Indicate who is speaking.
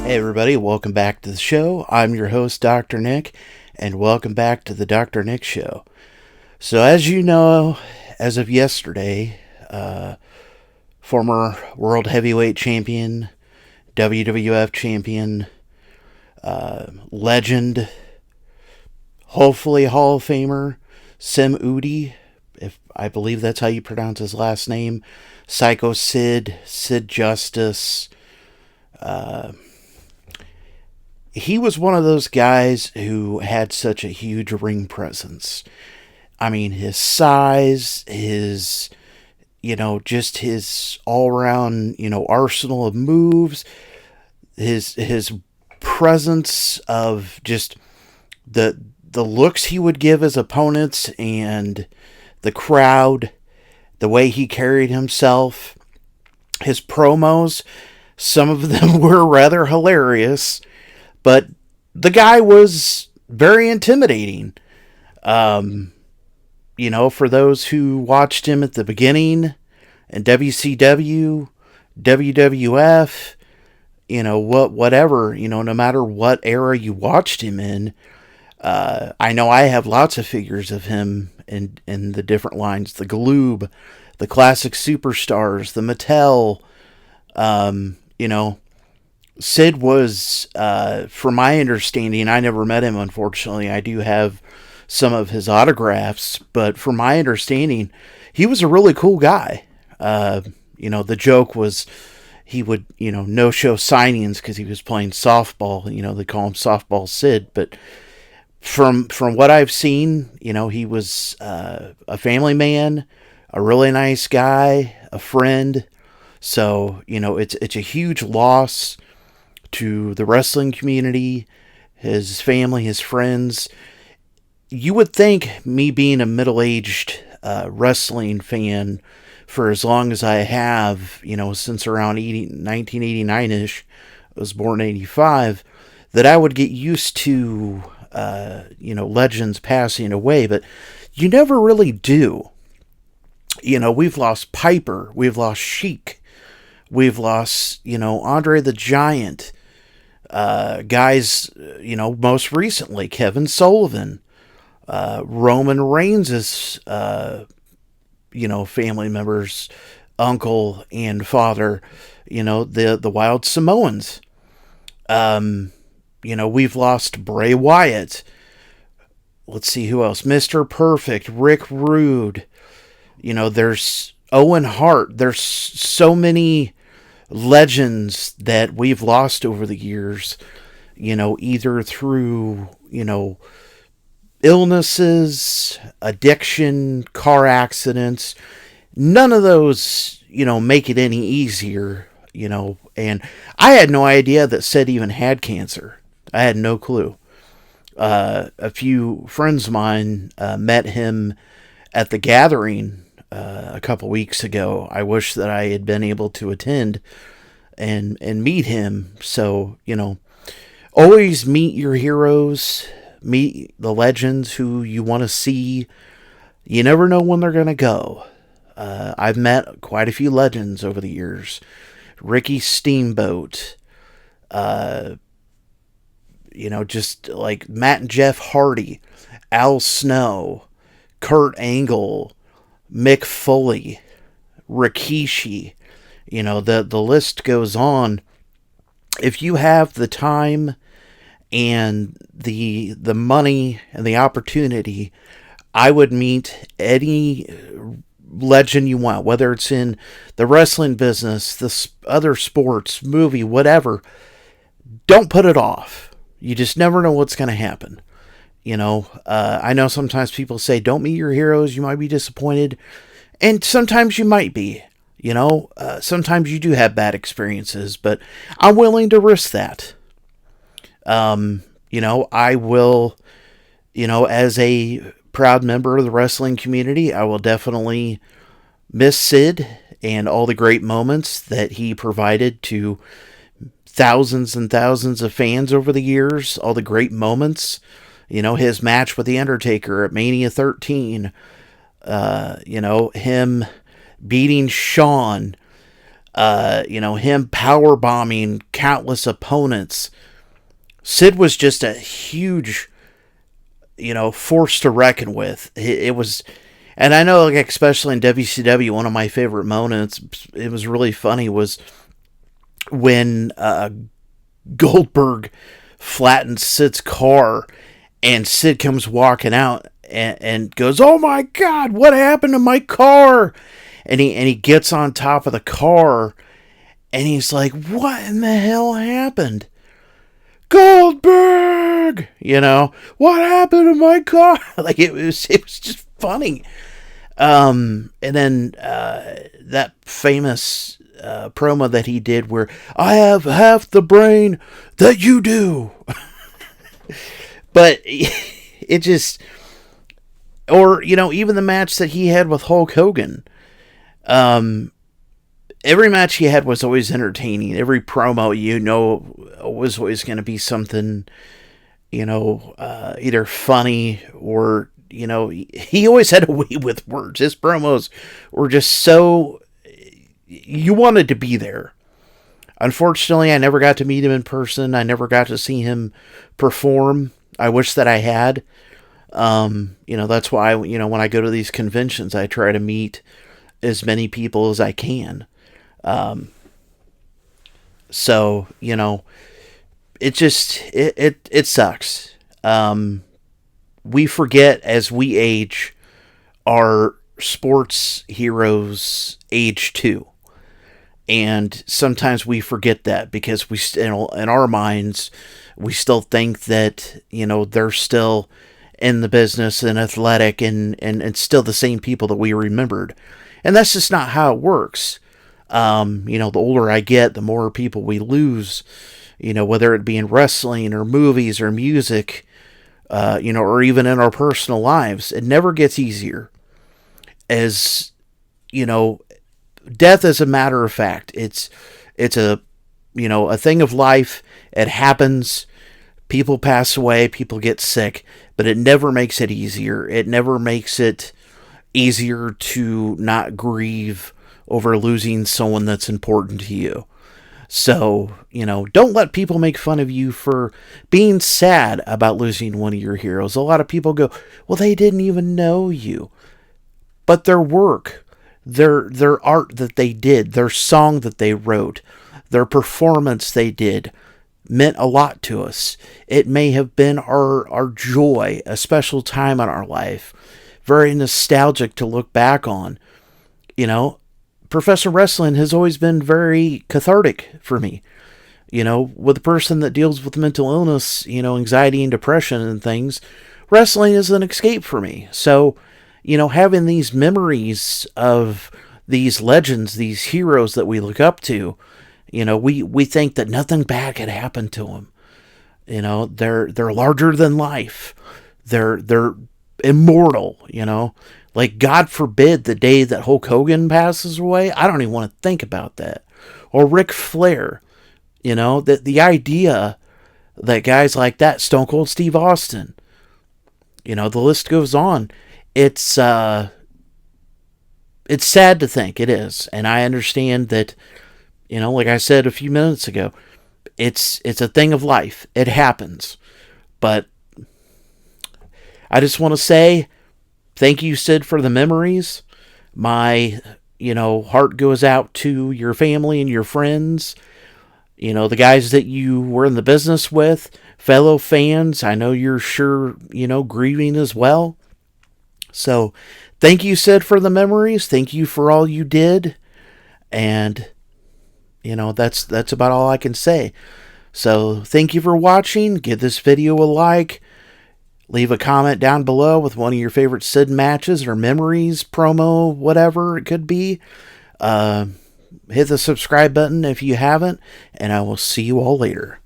Speaker 1: Hey everybody, welcome back to the show. I'm your host, Dr. Nick, and welcome back to the Dr. Nick Show. So as you know, as of yesterday, former World Heavyweight Champion, WWF Champion, legend, hopefully Hall of Famer, Sid Eudy, if I believe that's how you pronounce his last name, Psycho Sid, Sid Justice, he was one of those guys who had such a huge ring presence. I mean, his size, just his all around, arsenal of moves, his presence of just the looks he would give his opponents and the crowd, the way he carried himself, his promos, some of them were rather hilarious. But the guy was very intimidating. For those who watched him at the beginning in WCW, WWF, whatever, no matter what era you watched him in, I know I have lots of figures of him in the different lines, the Gloob, the Classic Superstars, the Mattel, Sid was, from my understanding, I never met him, unfortunately. I do have some of his autographs, but from my understanding, he was a really cool guy. The joke was he would, no-show signings because he was playing softball. They call him Softball Sid. But from what I've seen, he was a family man, a really nice guy, a friend. So, it's a huge loss to the wrestling community, his family, his friends. You would think, me being a middle-aged wrestling fan for as long as I have, since around 1989-ish, I was born in 85, that I would get used to, legends passing away, but you never really do. We've lost Piper, we've lost Sheik, we've lost, Andre the Giant, guys, most recently, Kevin Sullivan, Roman Reigns' family members, uncle and father, the Wild Samoans. We've lost Bray Wyatt. Let's see who else. Mr. Perfect, Rick Rude. There's Owen Hart. There's so many legends that we've lost over the years, either through, illnesses, addiction, car accidents. None of those, make it any easier, and I had no idea that Sid even had cancer. I had no clue. A few friends of mine met him at the gathering a couple weeks ago. I wish that I had been able to attend and meet him. So, always meet your heroes, meet the legends who you want to see. You never know when they're going to go. I've met quite a few legends over the years. Ricky Steamboat, just like Matt and Jeff Hardy, Al Snow, Kurt Angle, Mick Foley, Rikishi. The list goes on. If you have the time and the money and the opportunity, I would meet any legend you want, whether it's in the wrestling business, the other sports, movie, whatever. Don't put it off. You just never know what's going to happen. I know sometimes people say, don't meet your heroes, you might be disappointed. And sometimes you might be. Sometimes you do have bad experiences, but I'm willing to risk that. I will, as a proud member of the wrestling community, I will definitely miss Sid and all the great moments that he provided to thousands and thousands of fans over the years, all the great moments, his match with The Undertaker at Mania 13, him beating Shawn, him power bombing countless opponents. Sid was just a huge, force to reckon with. It was, and I know, like, especially in WCW, one of my favorite moments, it was really funny, was when Goldberg flattens Sid's car, and Sid comes walking out and goes, "Oh my God, what happened to my car?" And he gets on top of the car, and he's like, "What in the hell happened?" "Goldberg, what happened to my car?" Like, it was just funny. And then that famous promo that he did where, "I have half the brain that you do." But it just, or, even the match that he had with Hulk Hogan. Every match he had was always entertaining. Every promo, was always going to be something, either funny or, he always had a way with words. His promos were just so, you wanted to be there. Unfortunately, I never got to meet him in person. I never got to see him perform. I wish that I had. That's why, when I go to these conventions, I try to meet as many people as I can. So, it just, it sucks. We forget as we age, our sports heroes age too. And sometimes we forget that because we, in our minds, we still think that, they're still in the business and athletic and still the same people that we remembered. And that's just not how it works. The older I get, the more people we lose, whether it be in wrestling or movies or music, or even in our personal lives. It never gets easier. As, death is a matter of fact. It's a, a thing of life. It happens. People pass away. People get sick. But it never makes it easier. It never makes it easier to not grieve over losing someone that's important to you. So, don't let people make fun of you for being sad about losing one of your heroes. A lot of people go, "Well, they didn't even know you." But their work, their art that they did, their song that they wrote, their performance they did, meant a lot to us. It may have been our joy, a special time in our life, very nostalgic to look back on. Professional wrestling has always been very cathartic for me. With a person that deals with mental illness, anxiety and depression and things, wrestling is an escape for me. So, having these memories of these legends, these heroes that we look up to, we think that nothing bad could happen to them. They're larger than life. They're immortal, Like, God forbid the day that Hulk Hogan passes away. I don't even want to think about that. Or Ric Flair. The idea that guys like that, Stone Cold Steve Austin, the list goes on. It's sad to think. It is. And I understand that, like I said a few minutes ago, it's a thing of life. It happens. But I just want to say, thank you, Sid, for the memories. My, heart goes out to your family and your friends. The guys that you were in the business with, fellow fans. I know you're sure, grieving as well. So, thank you, Sid, for the memories. Thank you for all you did. And, that's about all I can say. So, thank you for watching. Give this video a like. Leave a comment down below with one of your favorite Sid matches or memories, promo, whatever it could be. Hit the subscribe button if you haven't, and I will see you all later.